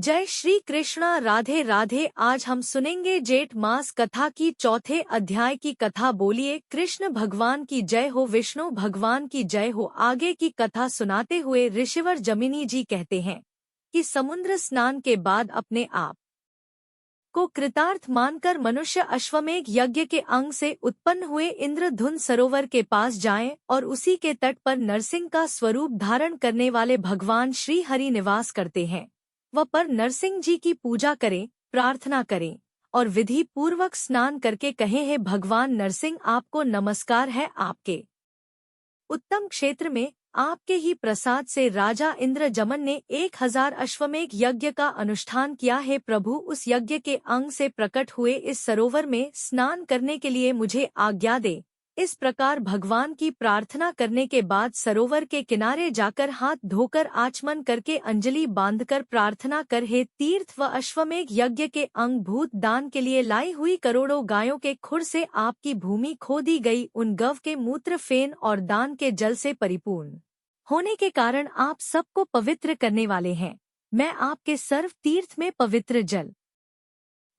जय श्री कृष्णा। राधे राधे। आज हम सुनेंगे जेठ मास कथा की चौथे अध्याय की कथा। बोलिए कृष्ण भगवान की जय हो, विष्णु भगवान की जय हो। आगे की कथा सुनाते हुए ऋषिवर जमिनी जी कहते हैं कि समुद्र स्नान के बाद अपने आप को कृतार्थ मानकर मनुष्य अश्वमेघ यज्ञ के अंग से उत्पन्न हुए इंद्रधुन सरोवर के पास जाएं और उसी के तट पर नरसिंह का स्वरूप धारण करने वाले भगवान श्री हरि निवास करते हैं। वह पर नरसिंह जी की पूजा करें, प्रार्थना करें और विधि पूर्वक स्नान करके कहें, हे भगवान नरसिंह, आपको नमस्कार है। आपके उत्तम क्षेत्र में आपके ही प्रसाद से राजा इंद्रजमन ने 1000 अश्वमेघ यज्ञ का अनुष्ठान किया है। प्रभु, उस यज्ञ के अंग से प्रकट हुए इस सरोवर में स्नान करने के लिए मुझे आज्ञा दे। इस प्रकार भगवान की प्रार्थना करने के बाद सरोवर के किनारे जाकर हाथ धोकर आचमन करके अंजलि बांधकर प्रार्थना कर, हे तीर्थ व अश्वमेघ यज्ञ के अंग भूत दान के लिए लाई हुई करोड़ों गायों के खुर से आपकी भूमि खोदी गई, उन गव के मूत्र, फेन और दान के जल से परिपूर्ण होने के कारण आप सबको पवित्र करने वाले हैं। मैं आपके सर्व तीर्थ में पवित्र जल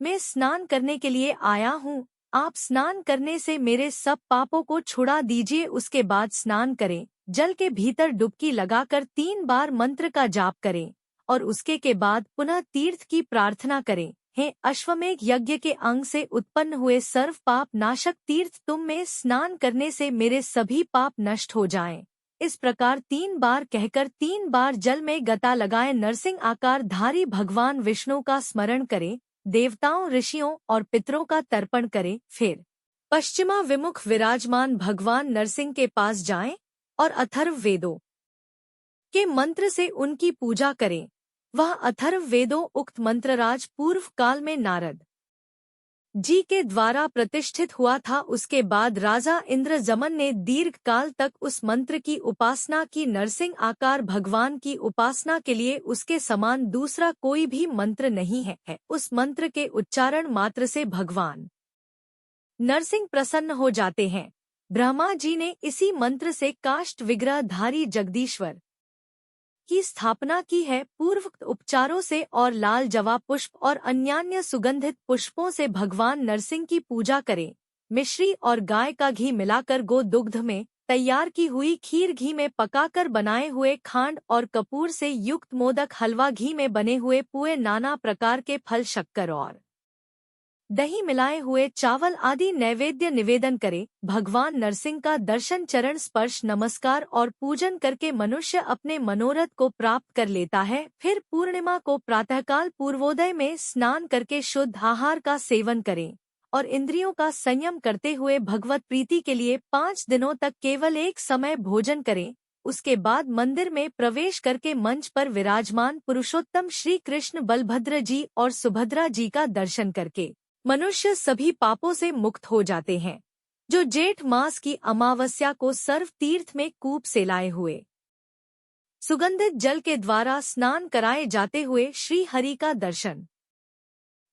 में स्नान करने के लिए आया हूँ। आप स्नान करने से मेरे सब पापों को छुड़ा दीजिए। उसके बाद स्नान करें, जल के भीतर डुबकी लगाकर 3 बार मंत्र का जाप करें और उसके के बाद पुनः तीर्थ की प्रार्थना करें। हे अश्वमेघ यज्ञ के अंग से उत्पन्न हुए सर्व पाप नाशक तीर्थ, तुम में स्नान करने से मेरे सभी पाप नष्ट हो जाएं। इस प्रकार 3 बार कहकर 3 बार जल में गता लगाए नरसिंह आकार धारी भगवान विष्णु का स्मरण करें, देवताओं, ऋषियों और पितरों का तर्पण करें। फिर पश्चिमा विमुख विराजमान भगवान नरसिंह के पास जाएं और अथर्व वेदों के मंत्र से उनकी पूजा करें। वह अथर्व वेदों उक्त मंत्रराज पूर्व काल में नारद जी के द्वारा प्रतिष्ठित हुआ था। उसके बाद राजा इंद्रजमन ने दीर्घ काल तक उस मंत्र की उपासना की। नरसिंह आकार भगवान की उपासना के लिए उसके समान दूसरा कोई भी मंत्र नहीं है। उस मंत्र के उच्चारण मात्र से भगवान नरसिंह प्रसन्न हो जाते हैं। ब्रह्मा जी ने इसी मंत्र से काष्ठ विग्रहधारी जगदीश्वर की स्थापना की है। पूर्वोक्त उपचारों से और लाल जवा पुष्प और अन्यान्य सुगंधित पुष्पों से भगवान नरसिंह की पूजा करें। मिश्री और गाय का घी मिलाकर गो दुग्ध में तैयार की हुई खीर, घी में पकाकर बनाए हुए खांड और कपूर से युक्त मोदक, हलवा, घी में बने हुए पुए, नाना प्रकार के फल, शक्कर और दही मिलाए हुए चावल आदि नैवेद्य निवेदन करे। भगवान नरसिंह का दर्शन, चरण स्पर्श, नमस्कार और पूजन करके मनुष्य अपने मनोरथ को प्राप्त कर लेता है। फिर पूर्णिमा को प्रातःकाल पूर्वोदय में स्नान करके शुद्ध आहार का सेवन करें और इंद्रियों का संयम करते हुए भगवत प्रीति के लिए 5 दिनों तक केवल एक समय भोजन करें। उसके बाद मंदिर में प्रवेश करके मंच पर विराजमान पुरुषोत्तम श्री कृष्ण, बलभद्र जी और सुभद्रा जी का दर्शन करके मनुष्य सभी पापों से मुक्त हो जाते हैं। जो जेठ मास की अमावस्या को सर्व तीर्थ में कूप से लाए हुए सुगंधित जल के द्वारा स्नान कराए जाते हुए श्री हरि का दर्शन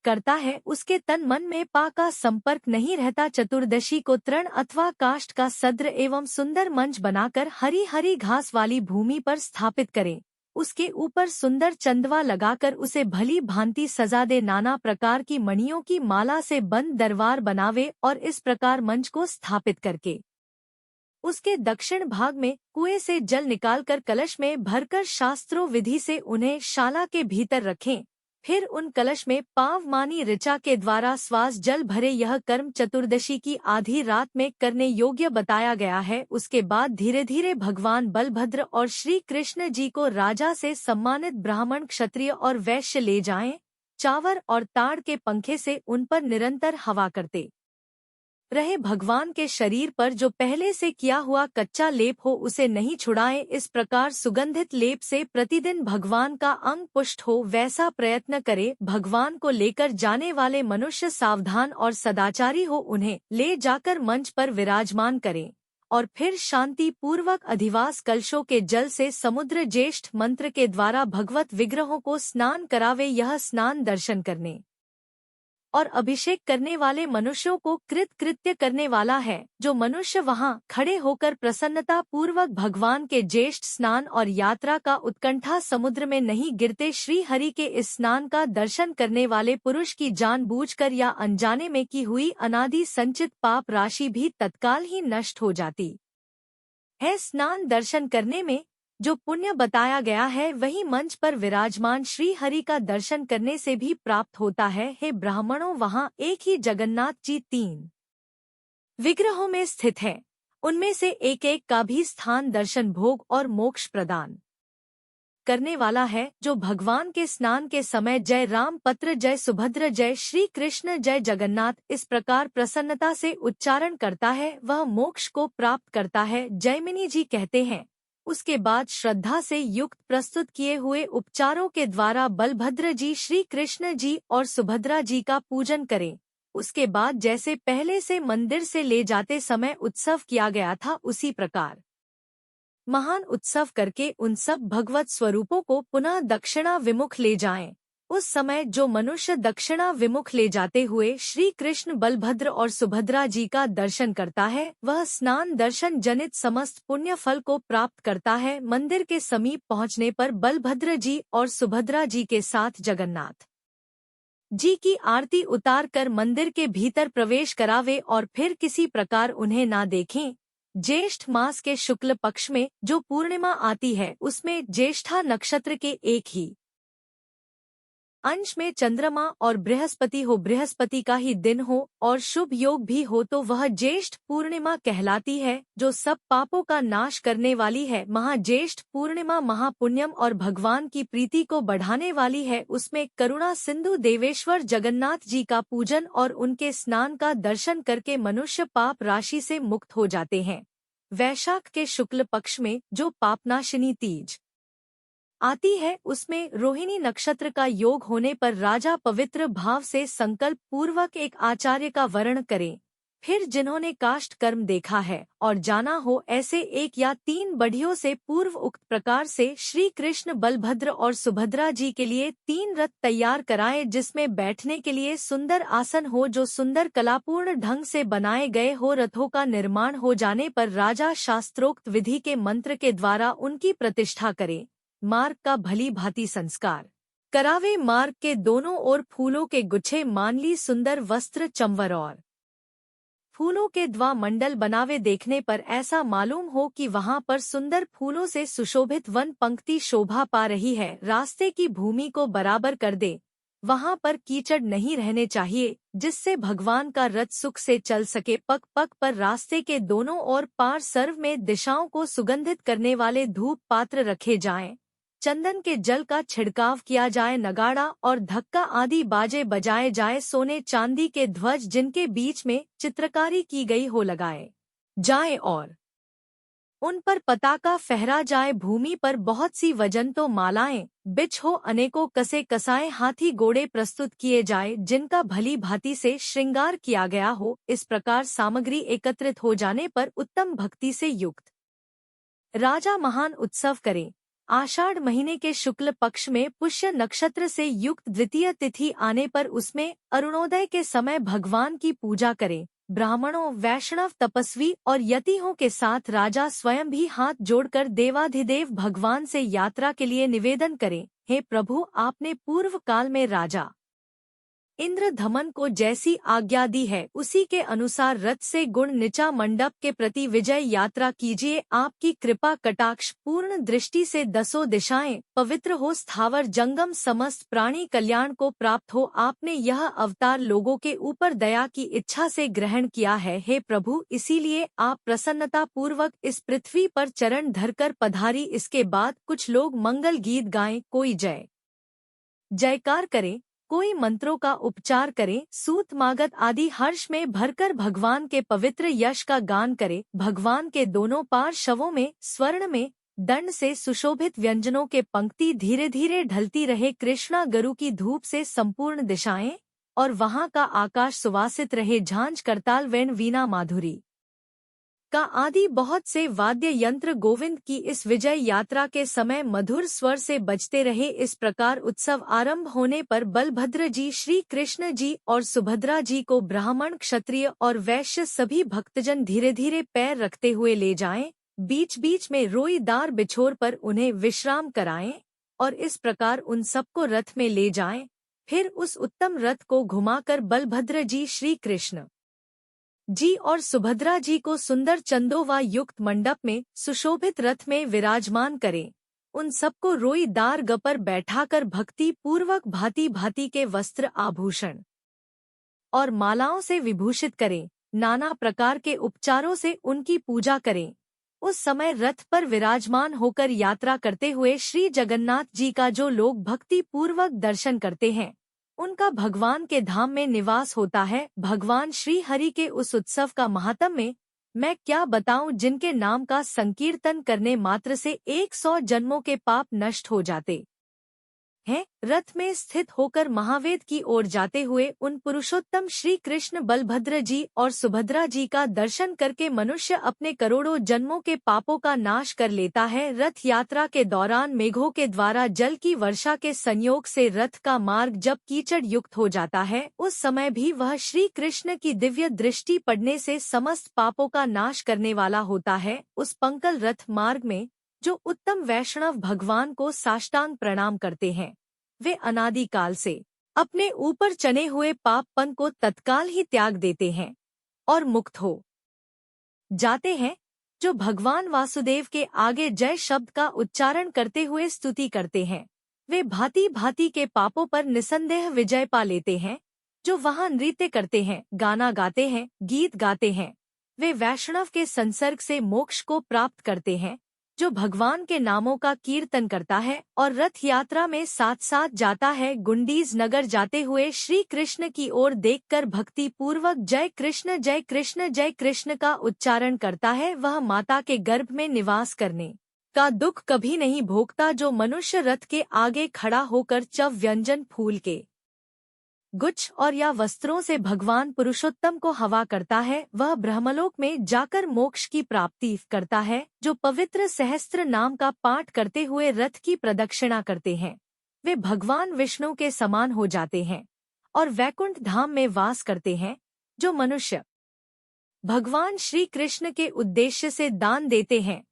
करता है, उसके तन मन में पा का संपर्क नहीं रहता। चतुर्दशी को तृण अथवा काष्ठ का सद्र एवं सुंदर मंच बनाकर हरी हरी घास वाली भूमि पर स्थापित करें। उसके ऊपर सुंदर चंदवा लगाकर उसे भली भांति सजा दे। नाना प्रकार की मणियों की माला से बंद दरबार बनावे और इस प्रकार मंच को स्थापित करके उसके दक्षिण भाग में कुएं से जल निकालकर कलश में भरकर शास्त्रों विधि से उन्हें शाला के भीतर रखें। फिर उन कलश में पावमानी ऋचा के द्वारा श्वास जल भरे। यह कर्म चतुर्दशी की आधी रात में करने योग्य बताया गया है। उसके बाद धीरे धीरे भगवान बलभद्र और श्री कृष्ण जी को राजा से सम्मानित ब्राह्मण, क्षत्रिय और वैश्य ले जाएं। चावर और ताड़ के पंखे से उन पर निरंतर हवा करते रहे। भगवान के शरीर पर जो पहले से किया हुआ कच्चा लेप हो उसे नहीं छुड़ाएं। इस प्रकार सुगंधित लेप से प्रतिदिन भगवान का अंग पुष्ट हो वैसा प्रयत्न करे। भगवान को लेकर जाने वाले मनुष्य सावधान और सदाचारी हो, उन्हें ले जाकर मंच पर विराजमान करें और फिर शांति पूर्वक अधिवास कलशों के जल से समुद्र ज्येष्ठ मंत्र के द्वारा भगवत विग्रहों को स्नान करावे। यह स्नान दर्शन करने और अभिषेक करने वाले मनुष्यों को कृत्य करने वाला है। जो मनुष्य वहां खड़े होकर प्रसन्नता पूर्वक भगवान के ज्येष्ठ स्नान और यात्रा का उत्कंठा समुद्र में नहीं गिरते, श्री हरि के इस स्नान का दर्शन करने वाले पुरुष की जानबूझकर या अनजाने में की हुई अनादि संचित पाप राशि भी तत्काल ही नष्ट हो जाती है। स्नान दर्शन करने में जो पुण्य बताया गया है वही मंच पर विराजमान श्री हरि का दर्शन करने से भी प्राप्त होता है। हे ब्राह्मणों, वहां एक ही जगन्नाथ जी 3 विग्रहों में स्थित है। उनमें से एक एक का भी स्थान दर्शन, भोग और मोक्ष प्रदान करने वाला है। जो भगवान के स्नान के समय जय राम पत्र, जय सुभद्र, जय श्री कृष्ण, जय जगन्नाथ इस प्रकार प्रसन्नता से उच्चारण करता है वह मोक्ष को प्राप्त करता है। जयमिनी जी कहते हैं, उसके बाद श्रद्धा से युक्त प्रस्तुत किए हुए उपचारों के द्वारा बलभद्र जी, श्री कृष्ण जी और सुभद्रा जी का पूजन करें। उसके बाद जैसे पहले से मंदिर से ले जाते समय उत्सव किया गया था उसी प्रकार महान उत्सव करके उन सब भगवत स्वरूपों को पुनः दक्षिणा विमुख ले जाएं। उस समय जो मनुष्य दक्षिणा विमुख ले जाते हुए श्री कृष्ण, बलभद्र और सुभद्रा जी का दर्शन करता है वह स्नान दर्शन जनित समस्त पुण्य फल को प्राप्त करता है। मंदिर के समीप पहुंचने पर बलभद्र जी और सुभद्रा जी के साथ जगन्नाथ जी की आरती उतार कर मंदिर के भीतर प्रवेश करावे और फिर किसी प्रकार उन्हें ना देखें। ज्येष्ठ मास के शुक्ल पक्ष में जो पूर्णिमा आती है उसमें ज्येष्ठा नक्षत्र के एक ही अंश में चंद्रमा और बृहस्पति का ही दिन हो और शुभ योग भी हो तो वह ज्येष्ठ पूर्णिमा कहलाती है, जो सब पापों का नाश करने वाली है। महाज्येष्ठ पूर्णिमा महापुण्यम और भगवान की प्रीति को बढ़ाने वाली है। उसमें करुणा सिंधु देवेश्वर जगन्नाथ जी का पूजन और उनके स्नान का दर्शन करके मनुष्य पाप राशि से मुक्त हो जाते हैं। वैशाख के शुक्ल पक्ष में जो पापनाशिनी तीज आती है उसमें रोहिणी नक्षत्र का योग होने पर राजा पवित्र भाव से संकल्प पूर्वक एक आचार्य का वर्ण करें। फिर जिन्होंने काष्ठ कर्म देखा है और जाना हो ऐसे 1 या 3 बढ़ियों से पूर्व उक्त प्रकार से श्री कृष्ण, बलभद्र और सुभद्रा जी के लिए 3 रथ तैयार कराएं जिसमें बैठने के लिए सुंदर आसन हो जो सुंदर कलापूर्ण ढंग से बनाए गए हो। रथों का निर्माण हो जाने पर राजा शास्त्रोक्त विधि के मंत्र के द्वारा उनकी प्रतिष्ठा करे। मार्ग का भली भांति संस्कार करावे। मार्ग के दोनों ओर फूलों के गुच्छे, मानली सुंदर वस्त्र, चंवर और फूलों के द्वा मंडल बनावे। देखने पर ऐसा मालूम हो कि वहां पर सुंदर फूलों से सुशोभित वन पंक्ति शोभा पा रही है। रास्ते की भूमि को बराबर कर दे, वहां पर कीचड़ नहीं रहने चाहिए जिससे भगवान का रथ सुख से चल सके। पग पग पर रास्ते के दोनों ओर पार सर्व में दिशाओं को सुगंधित करने वाले धूप पात्र रखे जाएं। चंदन के जल का छिड़काव किया जाए। नगाड़ा और धक्का आदि बाजे बजाए जाए। सोने चांदी के ध्वज जिनके बीच में चित्रकारी की गई हो लगाए जाए और उन पर पताका फहरा जाए। भूमि पर बहुत सी वजंतो मालाएं, बिछ हो, अनेकों कसे कसाए हाथी घोड़े प्रस्तुत किए जाए जिनका भली भांति से श्रृंगार किया गया हो। इस प्रकार सामग्री एकत्रित हो जाने पर उत्तम भक्ति से युक्त राजा महान उत्सव करे। आषाढ़ महीने के शुक्ल पक्ष में पुष्य नक्षत्र से युक्त द्वितीय तिथि आने पर उसमें अरुणोदय के समय भगवान की पूजा करें। ब्राह्मणों, वैष्णव, तपस्वी और यतियों के साथ राजा स्वयं भी हाथ जोड़कर देवाधिदेव भगवान से यात्रा के लिए निवेदन करें। हे प्रभु, आपने पूर्व काल में राजा इंद्रधमन को जैसी आज्ञा दी है उसी के अनुसार रथ से गुण निचा मंडप के प्रति विजय यात्रा कीजिए। आपकी कृपा कटाक्ष पूर्ण दृष्टि से 10 दिशाएं पवित्र हो, स्थावर जंगम समस्त प्राणी कल्याण को प्राप्त हो। आपने यह अवतार लोगों के ऊपर दया की इच्छा से ग्रहण किया है। हे प्रभु, इसीलिए आप प्रसन्नता पूर्वक इस पृथ्वी पर चरण धरकर पधारी। इसके बाद कुछ लोग मंगल गीत गाएं, कोई जय जयकार करे, कोई मंत्रों का उपचार करे, सूत मागत आदि हर्ष में भरकर भगवान के पवित्र यश का गान करे। भगवान के दोनों पार्श्वों में स्वर्ण में दंड से सुशोभित व्यंजनों के पंक्ति धीरे धीरे ढलती रहे। कृष्णा गरु की धूप से संपूर्ण दिशाएं और वहां का आकाश सुवासित रहे। झांझ, करताल, वेण, वीणा, माधुरी का आदि बहुत से वाद्य यंत्र गोविंद की इस विजय यात्रा के समय मधुर स्वर से बजते रहे। इस प्रकार उत्सव आरंभ होने पर बलभद्र जी, श्री कृष्ण जी और सुभद्रा जी को ब्राह्मण, क्षत्रिय और वैश्य सभी भक्तजन धीरे धीरे पैर रखते हुए ले जाएं, बीच बीच में रोईदार बिछोर पर उन्हें विश्राम कराएं और इस प्रकार उन सबको रथ में ले जाएं। फिर उस उत्तम रथ को घुमाकर बलभद्र जी, श्री कृष्ण जी और सुभद्रा जी को सुंदर चंदोवा युक्त मंडप में सुशोभित रथ में विराजमान करें। उन सबको रोईदार ग पर बैठाकर भक्ति पूर्वक भांति भांति के वस्त्र, आभूषण और मालाओं से विभूषित करें। नाना प्रकार के उपचारों से उनकी पूजा करें। उस समय रथ पर विराजमान होकर यात्रा करते हुए श्री जगन्नाथ जी का जो लोग भक्ति पूर्वक दर्शन करते हैं, उनका भगवान के धाम में निवास होता है। भगवान श्री हरि के उस उत्सव का महात्म्य मैं क्या बताऊं, जिनके नाम का संकीर्तन करने मात्र से 100 जन्मों के पाप नष्ट हो जाते हैं। रथ में स्थित होकर महावेद की ओर जाते हुए उन पुरुषोत्तम श्री कृष्ण, बलभद्र जी और सुभद्रा जी का दर्शन करके मनुष्य अपने करोड़ों जन्मों के पापों का नाश कर लेता है। रथ यात्रा के दौरान मेघों के द्वारा जल की वर्षा के संयोग से रथ का मार्ग जब कीचड़ युक्त हो जाता है, उस समय भी वह श्री कृष्ण की दिव्य दृष्टि पड़ने से समस्त पापों का नाश करने वाला होता है। उस पंकल रथ मार्ग में जो उत्तम वैष्णव भगवान को साष्टांग प्रणाम करते हैं, वे अनादिकाल से अपने ऊपर चने हुए पापपन को तत्काल ही त्याग देते हैं और मुक्त हो जाते हैं। जो भगवान वासुदेव के आगे जय शब्द का उच्चारण करते हुए स्तुति करते हैं, वे भांति भांति के पापों पर निसंदेह विजय पा लेते हैं। जो वहां नृत्य करते हैं, गाना गाते हैं, गीत गाते हैं, वे वैष्णव के संसर्ग से मोक्ष को प्राप्त करते हैं। जो भगवान के नामों का कीर्तन करता है और रथ यात्रा में साथ साथ जाता है, गुंडीज नगर जाते हुए श्री कृष्ण की ओर देखकर भक्ति पूर्वक जय कृष्ण जय कृष्ण जय कृष्ण का उच्चारण करता है, वह माता के गर्भ में निवास करने का दुख कभी नहीं भोगता। जो मनुष्य रथ के आगे खड़ा होकर चव व्यंजन, फूल के गुच्छ और या वस्त्रों से भगवान पुरुषोत्तम को हवा करता है, वह ब्रह्मलोक में जाकर मोक्ष की प्राप्ति करता है। जो पवित्र सहस्त्र नाम का पाठ करते हुए रथ की प्रदक्षिणा करते हैं, वे भगवान विष्णु के समान हो जाते हैं और वैकुंठ धाम में वास करते हैं। जो मनुष्य भगवान श्री कृष्ण के उद्देश्य से दान देते हैं,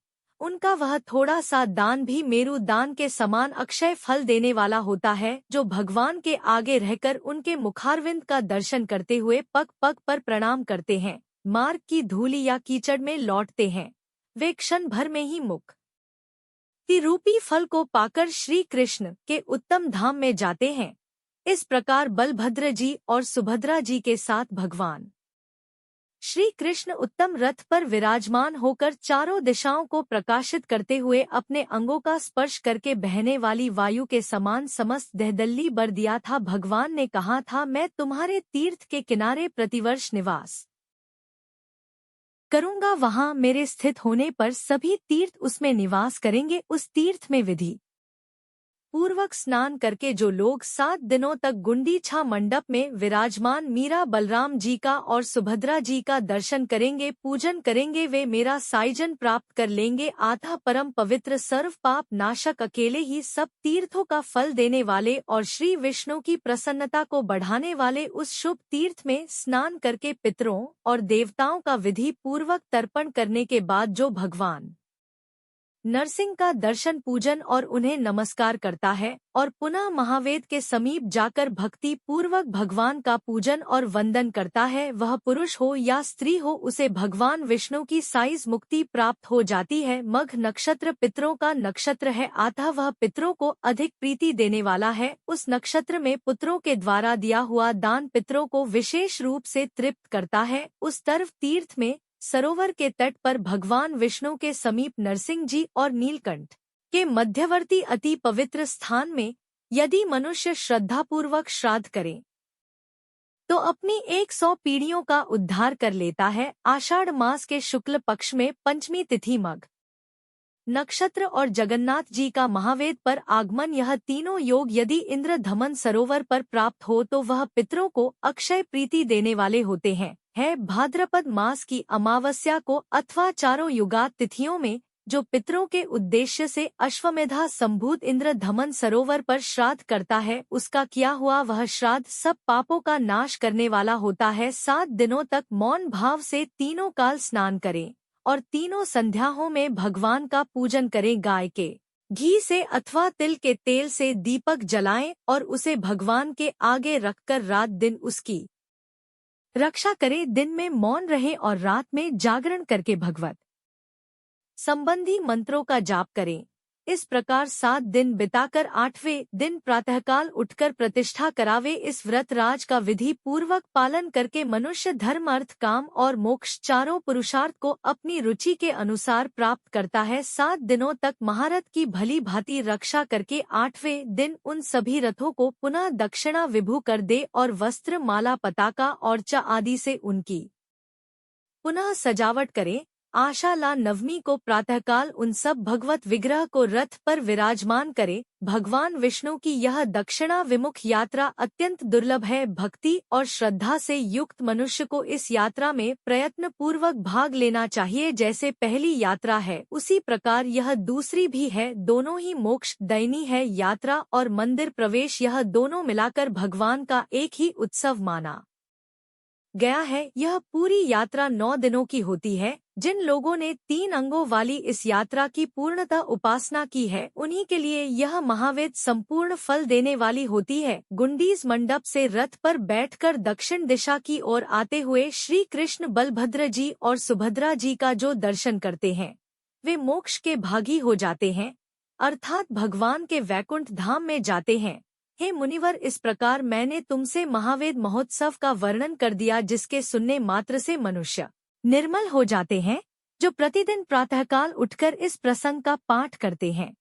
उनका वह थोड़ा सा दान भी मेरु दान के समान अक्षय फल देने वाला होता है। जो भगवान के आगे रहकर उनके मुखारविंद का दर्शन करते हुए पग पग पर प्रणाम करते हैं, मार्ग की धूलि या कीचड़ में लौटते हैं, वे क्षण भर में ही मुक्ति रूपी फल को पाकर श्री कृष्ण के उत्तम धाम में जाते हैं। इस प्रकार बलभद्र जी और सुभद्रा जी के साथ भगवान श्री कृष्ण उत्तम रथ पर विराजमान होकर चारों दिशाओं को प्रकाशित करते हुए अपने अंगों का स्पर्श करके बहने वाली वायु के समान समस्त देहदल्ली भर दिया था। भगवान ने कहा था, मैं तुम्हारे तीर्थ के किनारे प्रतिवर्ष निवास करूंगा, वहां मेरे स्थित होने पर सभी तीर्थ उसमें निवास करेंगे। उस तीर्थ में विधि पूर्वक स्नान करके जो लोग 7 दिनों तक गुंडीछा मंडप में विराजमान मीरा, बलराम जी का और सुभद्रा जी का दर्शन करेंगे, पूजन करेंगे, वे मेरा साईजन प्राप्त कर लेंगे। आथा परम पवित्र सर्व पाप नाशक, अकेले ही सब तीर्थों का फल देने वाले और श्री विष्णु की प्रसन्नता को बढ़ाने वाले उस शुभ तीर्थ में स्नान करके पितरों और देवताओं का विधि पूर्वक तर्पण करने के बाद जो भगवान नरसिंह का दर्शन, पूजन और उन्हें नमस्कार करता है और पुनः महावेद के समीप जाकर भक्ति पूर्वक भगवान का पूजन और वंदन करता है, वह पुरुष हो या स्त्री हो, उसे भगवान विष्णु की साइज मुक्ति प्राप्त हो जाती है। मघ नक्षत्र पितरों का नक्षत्र है, अतः वह पितरों को अधिक प्रीति देने वाला है। उस नक्षत्र में पुत्रों के द्वारा दिया हुआ दान पितरों को विशेष रूप से तृप्त करता है। उस तरफ तीर्थ में सरोवर के तट पर भगवान विष्णु के समीप नरसिंह जी और नीलकंठ के मध्यवर्ती अति पवित्र स्थान में यदि मनुष्य श्रद्धापूर्वक श्राद्ध करे तो अपनी 100 पीढ़ियों का उद्धार कर लेता है। आषाढ़ मास के शुक्ल पक्ष में पंचमी तिथि मघ नक्षत्र और जगन्नाथ जी का महावेद पर आगमन, यह तीनों योग यदि इंद्र धमन सरोवर पर प्राप्त हो तो वह पितरों को अक्षय प्रीति देने वाले होते हैं। है भाद्रपद मास की अमावस्या को अथवा चारों युगात तिथियों में, जो पितरों के उद्देश्य से अश्वमेधा संभूत इंद्र धमन सरोवर पर श्राद्ध करता है, उसका किया हुआ वह श्राद्ध सब पापों का नाश करने वाला होता है। 7 दिनों तक मौन भाव से तीनों काल स्नान करें और तीनों संध्याओं में भगवान का पूजन करें। गाय के घी से अथवा तिल के तेल से दीपक जलाएं और उसे भगवान के आगे रखकर रात दिन उसकी रक्षा करें। दिन में मौन रहे और रात में जागरण करके भगवत संबंधी मंत्रों का जाप करें। इस प्रकार 7 दिन बिताकर 8वें दिन प्रातःकाल उठकर प्रतिष्ठा करावे। इस व्रत राज का विधि पूर्वक पालन करके मनुष्य धर्म अर्थ काम और मोक्ष चारों पुरुषार्थ को अपनी रुचि के अनुसार प्राप्त करता है। 7 दिनों तक महारथ की भली भांति रक्षा करके 8वें दिन उन सभी रथों को पुनः दक्षिणा विभू कर दे और वस्त्र माला पताका और चा आदि से उनकी पुनः सजावट करे। आशाला नवमी को प्रातःकाल उन सब भगवत विग्रह को रथ पर विराजमान करे। भगवान विष्णु की यह दक्षिणा विमुख यात्रा अत्यंत दुर्लभ है। भक्ति और श्रद्धा से युक्त मनुष्य को इस यात्रा में प्रयत्न पूर्वक भाग लेना चाहिए। जैसे पहली यात्रा है उसी प्रकार यह दूसरी भी है। दोनों ही मोक्ष दैनी है। यात्रा और मंदिर प्रवेश यह दोनों मिलाकर भगवान का एक ही उत्सव माना गया है। यह पूरी यात्रा 9 दिनों की होती है। जिन लोगों ने 3 अंगों वाली इस यात्रा की पूर्णतः उपासना की है, उन्हीं के लिए यह महावेद संपूर्ण फल देने वाली होती है। गुंडीज मंडप से रथ पर बैठकर दक्षिण दिशा की ओर आते हुए श्री कृष्ण बलभद्र जी और सुभद्रा जी का जो दर्शन करते हैं, वे मोक्ष के भागी हो जाते हैं, अर्थात भगवान के वैकुंठ धाम में जाते हैं। हे मुनिवर, इस प्रकार मैंने तुमसे महावेद महोत्सव का वर्णन कर दिया, जिसके सुनने मात्र से मनुष्य निर्मल हो जाते हैं, जो प्रतिदिन प्रातःकाल उठकर इस प्रसंग का पाठ करते हैं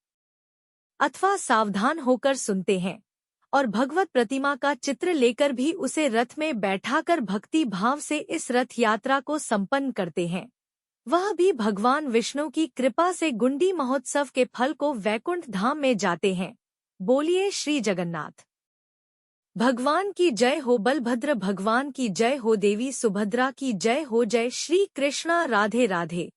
अथवा सावधान होकर सुनते हैं और भगवत प्रतिमा का चित्र लेकर भी उसे रथ में बैठाकर भक्ति भाव से इस रथ यात्रा को संपन्न करते हैं। वह भी भगवान विष्णु की कृपा से गुंडी महोत्सव के फल को वैकुंठ धाम में जाते हैं। बोलिए श्री जगन्नाथ भगवान की जय हो। बलभद्र भगवान की जय हो। देवी सुभद्रा की जय हो। जय श्री कृष्णा। राधे राधे।